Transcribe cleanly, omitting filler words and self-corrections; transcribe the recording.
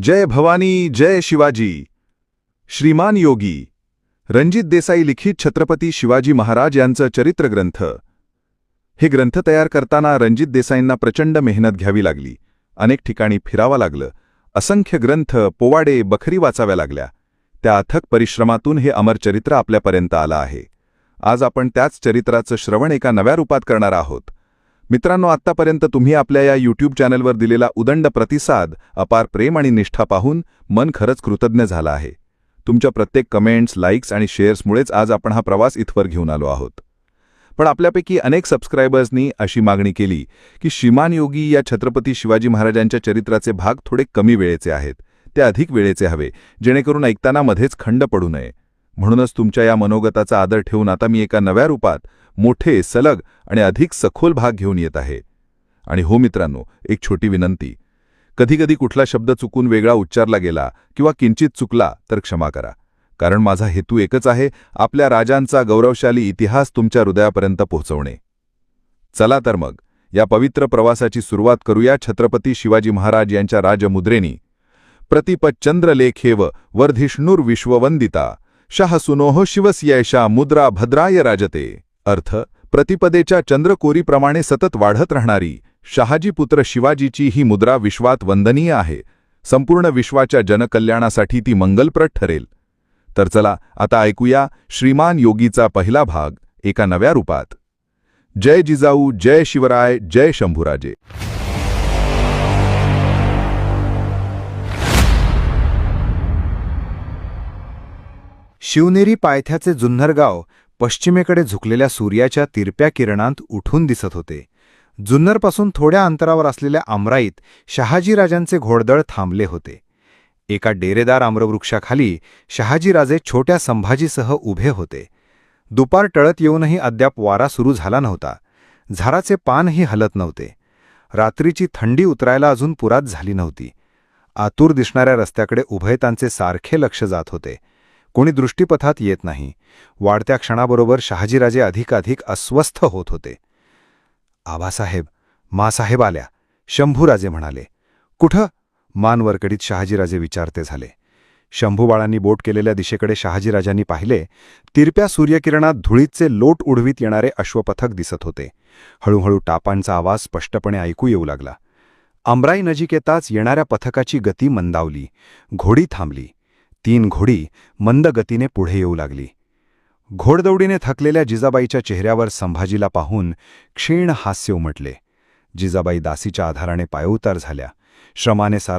जय भवानी जय शिवाजी. श्रीमान योगी रणजित देसाई लिखित छत्रपती शिवाजी महाराज यांचं चरित्र ग्रंथ. हे ग्रंथ तयार करताना रणजित देसाईंना प्रचंड मेहनत घ्यावी लागली. अनेक ठिकाणी फिरावं लागलं. असंख्य ग्रंथ, पोवाडे, बखरी वाचाव्या लागल्या. त्या अथक परिश्रमातून हे अमर चरित्र आपल्यापर्यंत आलं आहे. आज आपण त्याच चरित्राचं श्रवण एका नव्या रूपात करणार आहोत. मित्रांनो, आत्तापर्यंत तुम्ही आपल्या या यूट्यूब चॅनलवर दिलेला उदंड प्रतिसाद, अपार प्रेम आणि निष्ठा पाहून मन खरंच कृतज्ञ झालं आहे. तुमच्या प्रत्येक कमेंट्स, लाईक्स आणि शेअर्समुळेच आज आपण हा प्रवास इथवर घेऊन आलो आहोत. पण आपल्यापैकी अनेक सबस्क्रायबर्सनी अशी मागणी केली की श्रीमान योगी या छत्रपती शिवाजी महाराजांच्या चरित्राचे भाग थोडे कमी वेळेचे आहेत, ते अधिक वेळेचे हवे, जेणेकरून ऐकताना मध्येच खंड पडू नये. म्हणूनच तुमच्या या मनोगताचा आदर ठेवून आता मी एका नव्या रूपात मोठे, सलग आणि अधिक सखोल भाग घेऊन येत आहे. आणि हो मित्रांनो, एक छोटी विनंती. कधीकधी कुठला शब्द चुकून वेगळा उच्चारला गेला किंवा किंचित चुकला तर क्षमा करा. कारण माझा हेतू एकच आहे, आपल्या राजांचा गौरवशाली इतिहास तुमच्या हृदयापर्यंत पोहोचवणे. चला तर मग या पवित्र प्रवासाची सुरुवात करूया छत्रपती शिवाजी महाराज यांच्या राजमुद्रेनी. प्रतिपच्चंद्रलेखेव वर्धिष्णुर्विश्ववंदिता शाहसुनोः शिवस्यैषा मुद्रा भद्राय राजते. अर्थ: प्रतिपदेच्या चंद्रकोरीप्रमाणे सतत वाढत राहणारी शहाजीपुत्र शिवाजीची ही मुद्रा विश्वात वंदनीय आहे. संपूर्ण विश्वाच्या जनकल्याणासाठी ती मंगलप्रद ठरेल. तर चला आता ऐकूया श्रीमान योगीचा पहिला भाग एका नव्या रूपात. जय जिजाऊ, जय शिवराय, जय शंभूराजे. शिवनेरी पायथ्याचे जुन्नर गाव पश्चिमेकडे झुकलेल्या सूर्याच्या तिरप्या किरणांत उठून दिसत होते. जुन्नरपासून थोड्या अंतरावर असलेल्या आमराईत शहाजीराजांचे घोडदळ थांबले होते. एका डेरेदार आम्रवृक्षाखाली शहाजीराजे छोट्या संभाजीसह उभे होते. दुपार टळत येऊनही अद्याप वारा सुरू झाला नव्हता. झाडाचे पानही हलत नव्हते. रात्रीची थंडी उतरायला अजून पुरात झाली नव्हती. आतूर दिसणाऱ्या रस्त्याकडे उभयतांचे सारखे लक्ष जात होते. कोणी दृष्टीपथात येत नाही. वाढत्या क्षणाबरोबर शहाजीराजे अधिकाधिक अस्वस्थ होत होते. आबासाहेब, मासाहेब आल्या, शंभूराजे म्हणाले. कुठं? मान वरकडीत शहाजीराजे विचारते झाले. शंभूबाळांनी बोट केलेल्या दिशेकडे शहाजीराजांनी पाहिले. तिरप्या सूर्यकिरणात धुळीचे लोट उडवीत येणारे अश्वपथक दिसत होते. हळूहळू टापांचा आवाज स्पष्टपणे ऐकू येऊ लागला. आमराई नजीक येताच येणाऱ्या पथकाची गती मंदावली. घोडी थांबली. 3 घोडी मंद गतीने पुढे येऊ लागली. घोडदौडीने थकलेल्या जिजाबाईच्या चेहऱ्यावर संभाजीला पाहून क्षीण हास्य उमटले. जिजाबाई दासीच्या आधाराने पायउतार झाल्या. श्रमाने सारा